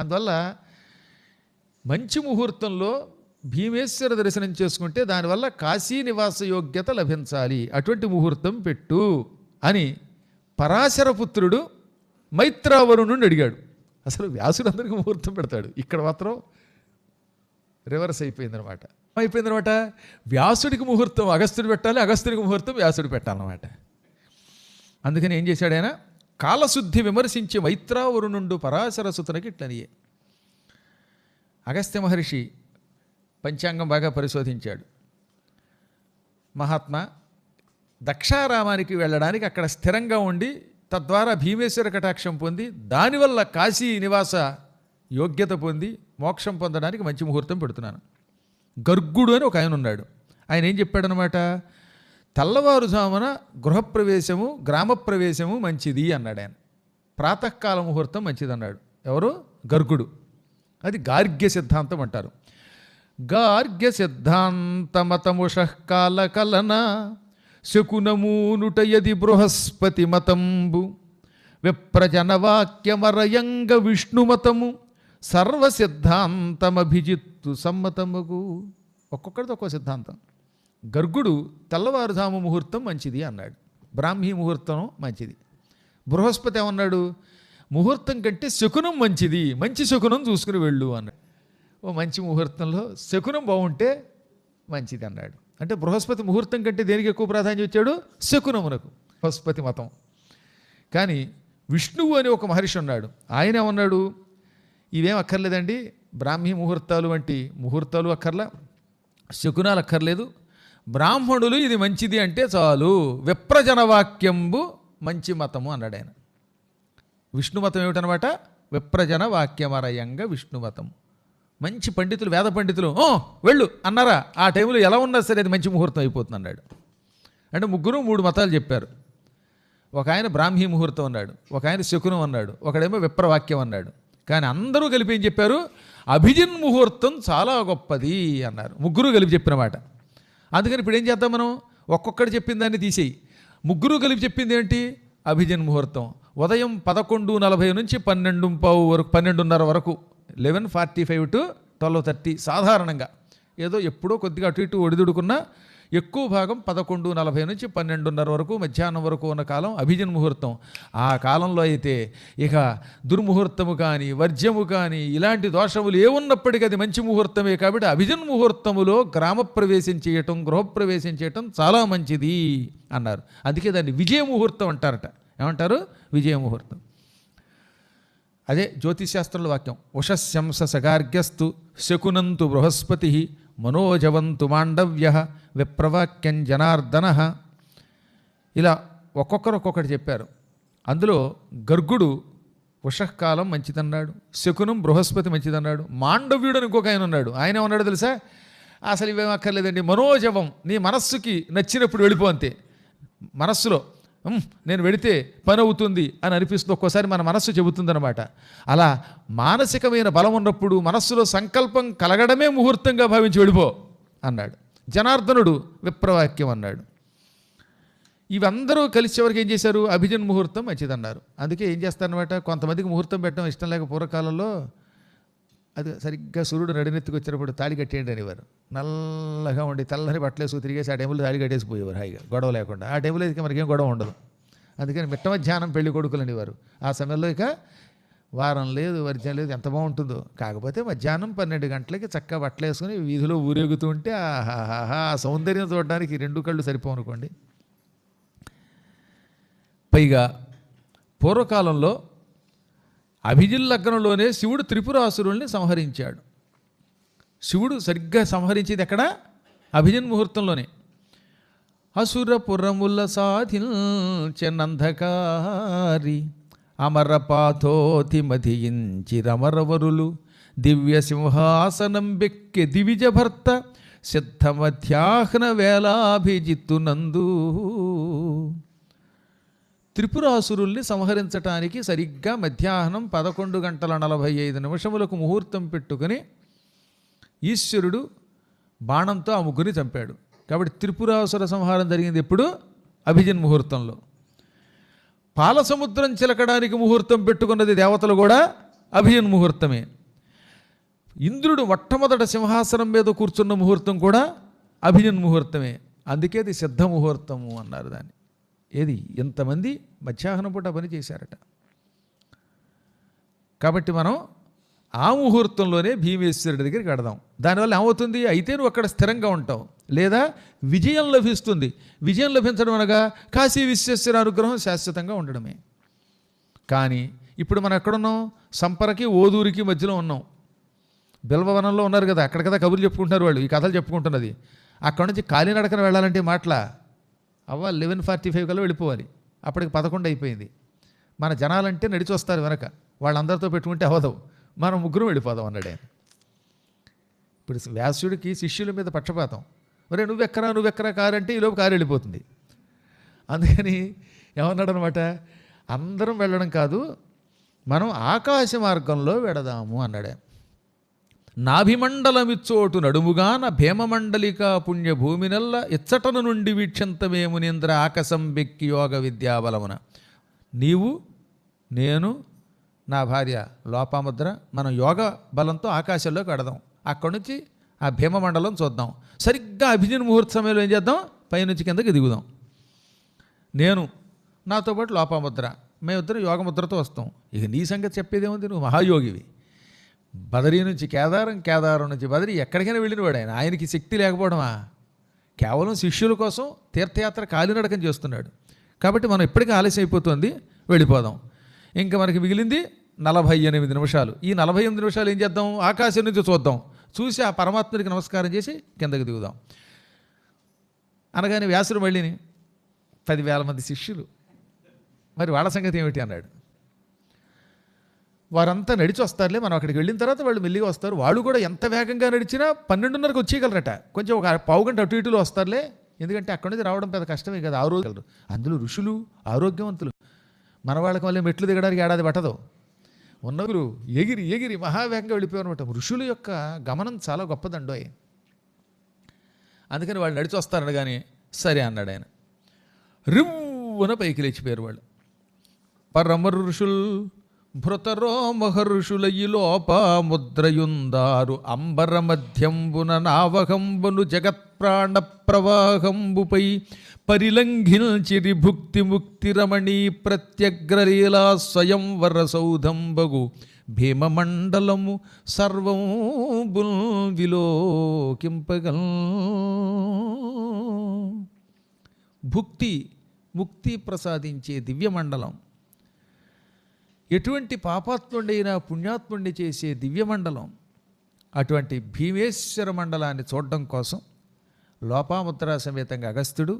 అందువల్ల మంచి ముహూర్తంలో భీమేశ్వర దర్శనం చేసుకుంటే దానివల్ల కాశీ నివాస యోగ్యత లభించాలి, అటువంటి ముహూర్తం పెట్టు అని పరాశరపుత్రుడు మైత్రావరుణుడిని అడిగాడు. అసలు వ్యాసుడు అందరికీ ముహూర్తం పెడతాడు, ఇక్కడ మాత్రం రివర్స్ అయిపోయిందనమాట. వ్యాసుడికి ముహూర్తం అగస్త్యుడు పెట్టాలి, అగస్త్యుడికి ముహూర్తం వ్యాసుడు పెట్టాలన్నమాట. అందుకని ఏం చేశాడు ఆయన, కాలశుద్ధి విమర్శించి మైత్రావరుణుండు పరాశరసుతునకి ఇట్లనియే. అగస్త్య మహర్షి పంచాంగం బాగా పరిశోధించాడు. మహాత్మా దక్షారామానికి వెళ్ళడానికి అక్కడ స్థిరంగా ఉండి తద్వారా భీమేశ్వర కటాక్షం పొంది దానివల్ల కాశీ నివాస యోగ్యత పొంది మోక్షం పొందడానికి మంచి ముహూర్తం పెడుతున్నాను. గర్గుడు అని ఒక ఆయన ఉన్నాడు. ఆయన ఏం చెప్పాడనమాట, తెల్లవారుజామున గృహప్రవేశము గ్రామప్రవేశము మంచిది అన్నాడు ఆయన. ప్రాతకాల ముహూర్తం మంచిది అన్నాడు. ఎవరు? గర్గుడు. అది గార్గ్య సిద్ధాంతం అంటారు. గార్గ్య సిద్ధాంతమతముషః కాల కలన శకునమూనుటయది బృహస్పతి మతంబు విప్రజనవాక్యమరయంగ విష్ణుమతము సర్వసిద్ధాంతమభిజిత్తు సమ్మతముగు. ఒక్కొక్కడిది ఒక్కో సిద్ధాంతం. గర్గుడు తెల్లవారుజాము ముహూర్తం మంచిది అన్నాడు, బ్రాహ్మీ ముహూర్తం మంచిది. బృహస్పతి ఏమన్నాడు, ముహూర్తం కంటే శకునం మంచిది, మంచి శకునం చూసుకుని వెళ్ళు అన్నాడు. ఓ మంచి ముహూర్తంలో శకునం బాగుంటే మంచిది అన్నాడు. అంటే బృహస్పతి ముహూర్తం కంటే దేనికి ఎక్కువ ప్రాధాన్యం ఇచ్చాడు? శకునమునకు, బృహస్పతి మతం. కానీ విష్ణువు అని ఒక మహర్షి ఉన్నాడు. ఆయన ఏమన్నాడు, ఇవేం అక్కర్లేదండి, బ్రాహ్మీ ముహూర్తాలు వంటి ముహూర్తాలు అక్కర్లా, శకునాలు అక్కర్లేదు, బ్రాహ్మణులు ఇది మంచిది అంటే చాలు, విప్రజనవాక్యంబు మంచి మతము అన్నాడు ఆయన. విష్ణు మతం ఏమిటనమాట? విప్రజన వాక్యమరయంగా విష్ణు మతము. మంచి పండితులు, వేద పండితులు వెళ్ళు అన్నారా, ఆ టైంలో ఎలా ఉన్నా సరే అది మంచి ముహూర్తం అయిపోతుంది అన్నాడు. అంటే ముగ్గురు 3 మతాలు చెప్పారు. ఒక ఆయన బ్రాహ్మీ ముహూర్తం అన్నాడు, ఒక ఆయన శకునం అన్నాడు, ఒకడేమో విప్రవాక్యం అన్నాడు. కానీ అందరూ కలిపి ఏం చెప్పారు, అభిజిన్ ముహూర్తం చాలా గొప్పది అన్నారు. ముగ్గురు కలిపి చెప్పిన మాట. అందుకని ఇప్పుడు ఏం చేద్దాం మనం, ఒక్కొక్కటి చెప్పిన దాన్ని తీసేయి. ముగ్గురు కలిపి చెప్పింది ఏంటి? అభిజిన్ ముహూర్తం ఉదయం 11:40 నుంచి 12:30 వరకు, 11:45 to 12:30 సాధారణంగా. ఏదో ఎప్పుడో కొద్దిగా అటు ఇటు ఒడిదుడుకున్నా ఎక్కువ భాగం 11:40 నుంచి 12:30 వరకు మధ్యాహ్నం వరకు ఉన్న కాలం అభిజిన్ ముహూర్తం. ఆ కాలంలో అయితే ఇక దుర్ముహూర్తము కానీ వర్జ్యము కానీ ఇలాంటి దోషములు ఏమున్నప్పటికీ అది మంచి ముహూర్తమే. కాబట్టి అభిజిన్ ముహూర్తములో గ్రామప్రవేశం చేయటం, గృహప్రవేశం చేయటం చాలా మంచిది అన్నారు. అందుకే దాన్ని విజయ ముహూర్తం అంటారట. ఏమంటారు? విజయ ముహూర్తం. అదే జ్యోతిశాస్త్రంలో వాక్యం, ఉషశంస సగార్గ్యస్తు శకునంతు బృహస్పతి మనోజవంతు మాండవ్య విప్రవాక్యం జనార్దన. ఇలా ఒక్కొక్కటి చెప్పారు. అందులో గర్గుడు ఉషకాలం మంచిదన్నాడు, శకునం బృహస్పతి మంచిదన్నాడు, మాండవ్యుడు అని ఇంకొక ఆయన ఉన్నాడు. ఆయన ఏమన్నాడు తెలుసా, అసలు ఇవేం అక్కర్లేదండి, మనోజవం, నీ మనస్సుకి నచ్చినప్పుడు వెళ్ళిపో అంతే. మనస్సులో నేను వెడితే పని అవుతుంది అని అనిపిస్తుంది, ఒక్కోసారి మన మనస్సు చెబుతుందన్నమాట. అలా మానసికమైన బలం ఉన్నప్పుడు మనస్సులో సంకల్పం కలగడమే ముహూర్తంగా భావించి వెళ్ళిపో అన్నాడు. జనార్దనుడు విప్రవాక్యం అన్నాడు. ఇవందరూ కలిసి ఎవరికి ఏం చేశారు, అభిజిన్ ముహూర్తం మంచిదన్నారు. అందుకే ఏం చేస్తారనమాట, కొంతమందికి ముహూర్తం పెట్టడం ఇష్టం లేక పూర్వకాలంలో అది సరిగ్గా సూర్యుడు నడినెత్తుకు వచ్చినప్పుడు తాళి కట్టేయండి అనేవారు. నల్లగా ఉండి తెల్లని బట్టలేసుకు తిరిగేసి ఆ టైంలో తాళి కట్టేసిపోయేవారు హాయిగా, గొడవ లేకుండా. ఆ టైంలో ఇక మనకేం గొడవ ఉండదు. అందుకని మిట్ట మధ్యాహ్నం పెళ్లి కొడుకులు అనేవారు. ఆ సమయంలో ఇక వారం లేదు, వర్జం లేదు, ఎంత బాగుంటుందో. కాకపోతే మధ్యాహ్నం 12 గంటలకి చక్కగా బట్టలు వేసుకుని వీధిలో ఊరేగుతూ ఉంటే ఆహాహా ఆ సౌందర్యం చూడడానికి 2 కళ్ళు సరిపోనుకోండి. పైగా పూర్వకాలంలో అభిజిన్ లగ్నంలోనే శివుడు త్రిపురాసురుల్ని సంహరించాడు. శివుడు సరిగ్గా సంహరించేది ఎక్కడ? అభిజిన్ ముహూర్తంలోనే. అసురపురముల సాధించెనంధకారి అమరపాథోతి మధించి రమరవరులు దివ్య సింహాసనం బెక్కె దివిజ భర్త సిద్ధమధ్యాహ్న వేళాభిజిత్తునందు. త్రిపురాసురుల్ని సంహరించటానికి సరిగ్గా మధ్యాహ్నం 11:45 ముహూర్తం పెట్టుకుని ఈశ్వరుడు బాణంతో ఆ ముగ్గురిని చంపాడు. కాబట్టి త్రిపురాసుర సంహారం జరిగింది ఎప్పుడు? అభిజిన్ ముహూర్తంలో. పాలసముద్రం చిలకడానికి ముహూర్తం పెట్టుకున్నది దేవతలు కూడా అభిజన్ ముహూర్తమే. ఇంద్రుడు మొట్టమొదట సింహాసనం మీద కూర్చున్న ముహూర్తం కూడా అభిజన్ ముహూర్తమే. అందుకే అది సిద్ధ ముహూర్తము అన్నారు దాన్ని. ఏది ఎంతమంది మధ్యాహ్నం పూట పని చేశారట. కాబట్టి మనం ఆ ముహూర్తంలోనే భీమేశ్వరుడి దగ్గరికి వెడదాం. దానివల్ల ఏమవుతుంది, అయితే నువ్వు అక్కడ స్థిరంగా ఉంటావు, లేదా విజయం లభిస్తుంది. విజయం లభించడం అనగా కాశీ విశ్వేశ్వర అనుగ్రహం శాశ్వతంగా ఉండడమే. కానీ ఇప్పుడు మనం ఎక్కడున్నాం, సంపరకి ఓదూరికి మధ్యలో ఉన్నాం. బిల్వవనంలో ఉన్నారు కదా, అక్కడ కదా కబుర్లు చెప్పుకుంటున్నారు వాళ్ళు, ఈ కథలు చెప్పుకుంటున్నది. అక్కడ నుంచి కాలినడకన వెళ్ళాలంటే మాటలా 11:45 కల్లా వెళ్ళిపోవాలి. అప్పటికి 11 అయిపోయింది. మన జనాలంటే నడిచి వస్తారు వెనక, వాళ్ళందరితో పెట్టుకుంటే అవదవు, మనం ముగ్గురం వెళ్ళిపోదాం అన్నాడు ఆయన. ఇప్పుడు వ్యాసుడికి శిష్యుల మీద పక్షపాతం. మరి నువ్వెక్కరా కారంటే ఈలోపు కారు వెళ్ళిపోతుంది. అందుకని ఏమన్నాడు అనమాట, అందరం వెళ్ళడం కాదు, మనం ఆకాశ మార్గంలో వెడదాము అన్నాడే. నాభిమండలమిచ్చోటు నడుముగాన భీమమండలిక పుణ్యభూమినల్ల ఇచ్చటను నుండి వీక్షంతమే మునీంద్ర ఆకాశం బెక్కి యోగ విద్యాబలమున. నీవు, నేను, నా భార్య లోపాముద్ర మనం యోగ బలంతో ఆకాశంలోకి వెడదాం. అక్కడి నుంచి ఆ భీమమండలం చూద్దాం. సరిగ్గా అభిజన్ ముహూర్త సమయంలో ఏం చేద్దాం, పైనుంచి కిందకి దిగుదాం. నేను, నాతో పాటు లోపాముద్ర, మేమిద్దరం యోగముద్రతో వస్తాం. ఇక నీ సంగతి చెప్పేదేముంది, నువ్వు మహాయోగివి. బదరీ నుంచి కేదారం నుంచి బదరీ ఎక్కడికైనా వెళ్ళినవాడు ఆయన. ఆయనకి శక్తి లేకపోవడమా, కేవలం శిష్యుల కోసం తీర్థయాత్ర కాలినడకం చేస్తున్నాడు. కాబట్టి మనం ఇప్పటికీ ఆలస్యం అయిపోతుంది, వెళ్ళిపోదాం. ఇంకా మనకి మిగిలింది 48 నిమిషాలు. ఈ 48 నిమిషాలు ఏం చేద్దాం, ఆకాశం నుంచి చూద్దాం, చూసి ఆ పరమాత్ముడికి నమస్కారం చేసి కిందకి దిగుదాం అనగానే వ్యాసుడు మళ్ళీని 10,000 మంది శిష్యులు, మరి వాళ్ళ సంగతి ఏమిటి అన్నాడు. వారంతా నడిచి వస్తారులే, మనం అక్కడికి వెళ్ళిన తర్వాత వాళ్ళు మెల్లిగా వస్తారు. వాళ్ళు కూడా ఎంత వేగంగా నడిచినా 12:30కి వచ్చేయగలరట. కొంచెం ఒక పావుగంట అటు ఇటులో వస్తారులే, ఎందుకంటే అక్కడి నుంచి రావడం పెద్ద కష్టమే కదా, ఆరోగ్యగలరు. అందులో ఋషులు ఆరోగ్యవంతులు. మన వాళ్ళకి వల్ల మెట్లు దిగడానికి ఏడాది పట్టదు. ఉన్నగురు ఎగిరి మహావేగంగా వెళ్ళిపోయారనమాట. ఋషుల యొక్క గమనం చాలా గొప్పదండోయ్. అందుకని వాళ్ళు నడిచి వస్తారనగానే సరే అన్నాడు ఆయన. రివ్వున పైకి లేచిపోయారు వాళ్ళు. పరమ ఋషుల్ భృతరో మహర్షులయి లోప ముద్రయుందారు అంబర మధ్యంబున నావహంబును జగత్ప్రాణ ప్రవాహంబుపై పరిలంఘించిరి భుక్తి ముక్తి రమణీ ప్రత్యగ్రలీలా స్వయంవర సౌధంబగు భీమమండలము సర్వంబుల్ విలోకింపగల్. భుక్తి ముక్తి ప్రసాదించే దివ్యమండలం, ఎటువంటి పాపాత్ముడైనా పుణ్యాత్ముడిని చేసే దివ్యమండలం. అటువంటి భీమేశ్వర మండలాన్ని చూడడం కోసం లోపాముద్రా సమేతంగా అగస్త్యుడు,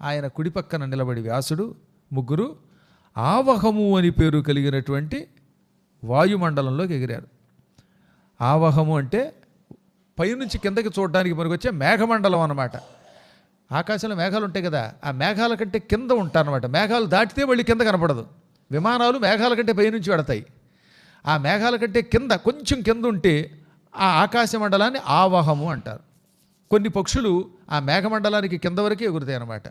ఆయన కుడి పక్కన నిలబడి వ్యాసుడు, ముగ్గురు ఆవహము అని పేరు కలిగినటువంటి వాయుమండలంలోకి ఎగిరారు. ఆవహము అంటే పైనుంచి కిందకి చూడడానికి మనకు వచ్చే మేఘమండలం అన్నమాట. ఆకాశంలో మేఘాలు ఉంటాయి కదా, ఆ మేఘాల కంటే కింద ఉంటారన్నమాట. మేఘాలు దాటితే మళ్ళీ కింద కనపడదు. విమానాలు మేఘాల కంటే పైనుంచి వెడతాయి. ఆ మేఘాల కంటే కింద కొంచెం కింద ఉంటే ఆ ఆకాశ మండలాన్ని ఆవహము అంటారు. కొన్ని పక్షులు ఆ మేఘమండలానికి కింద వరకే ఎగురుతాయి అన్నమాట.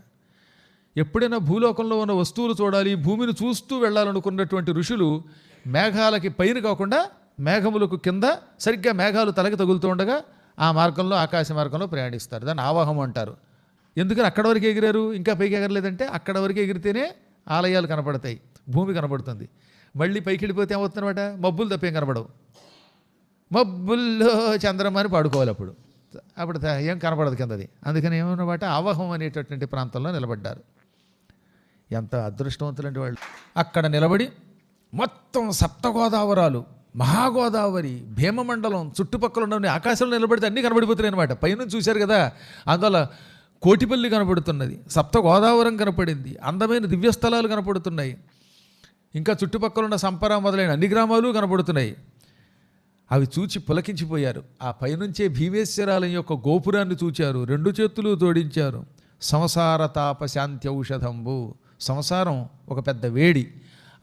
ఎప్పుడైనా భూలోకంలో ఉన్న వస్తువులు చూడాలి, భూమిని చూస్తూ వెళ్ళాలనుకున్నటువంటి ఋషులు మేఘాలకి పైన కాకుండా మేఘములకు కింద సరిగ్గా మేఘాలు తలకి తగులుతూ ఉండగా ఆ మార్గంలో ఆకాశ మార్గంలో ప్రయాణిస్తారు. దాన్ని ఆవాహం అంటారు. ఎందుకని అక్కడ వరకు ఎగిరారు, ఇంకా పైకి ఎగరలేదంటే అక్కడ వరకు ఎగిరితేనే ఆలయాలు కనపడతాయి, భూమి కనపడుతుంది. మళ్ళీ పైకి వెళ్ళిపోతే ఏమవుతుందన్నమాట, మబ్బులు తప్పేం కనపడవు. మబ్బుల్లో చంద్రమని పాడుకోవాలి, అప్పుడు ఏం కనపడదు కిందది. అందుకని ఏమన్నమాట, ఆవహం అనేటటువంటి ప్రాంతంలో నిలబడ్డారు. ఎంత అదృష్టవంతులంటే వాళ్ళు. అక్కడ నిలబడి మొత్తం సప్తగోదావరాలు, మహాగోదావరి, భీమమండలం చుట్టుపక్కల ఉన్న ఆకాశంలో నిలబడితే అన్నీ కనబడిపోతున్నాయి అనమాట. పైనుంచి చూశారు కదా, అందువల్ల కోటిపల్లి కనపడుతున్నది, సప్తగోదావరం కనపడింది, అందమైన దివ్యస్థలాలు కనపడుతున్నాయి, ఇంకా చుట్టుపక్కల ఉన్న సంపర మొదలైన అన్ని గ్రామాలు కనపడుతున్నాయి. అవి చూచి పులకించిపోయారు. ఆ పైనుంచే భీమేశ్వరాలయం యొక్క గోపురాన్ని చూచారు, 2 చేతులు జోడించారు. సంసార తాప శాంతి ఔషధంబు, సంసారం ఒక పెద్ద వేడి,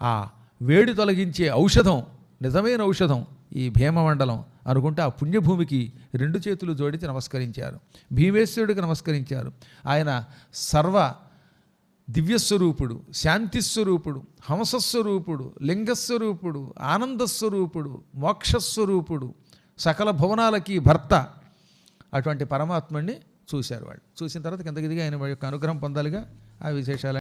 ఆ వేడి తొలగించే ఔషధం, నిజమైన ఔషధం ఈ భీమమండలం అనుకుంటే ఆ పుణ్యభూమికి 2 చేతులు జోడించి నమస్కరించారు. భీమేశ్వరుడికి నమస్కరించారు. ఆయన సర్వ దివ్యస్వరూపుడు, శాంతిస్వరూపుడు, హంసస్వరూపుడు, లింగస్వరూపుడు, ఆనందస్వరూపుడు, మోక్షస్వరూపుడు, సకల భువనాలకి భర్త అటువంటి పరమాత్మని చూశారు వాళ్ళు. చూసిన తర్వాత కిందకి దిగి ఆయన యొక్క అనుగ్రహం పొందాలిగా. ఆ విశేషాలు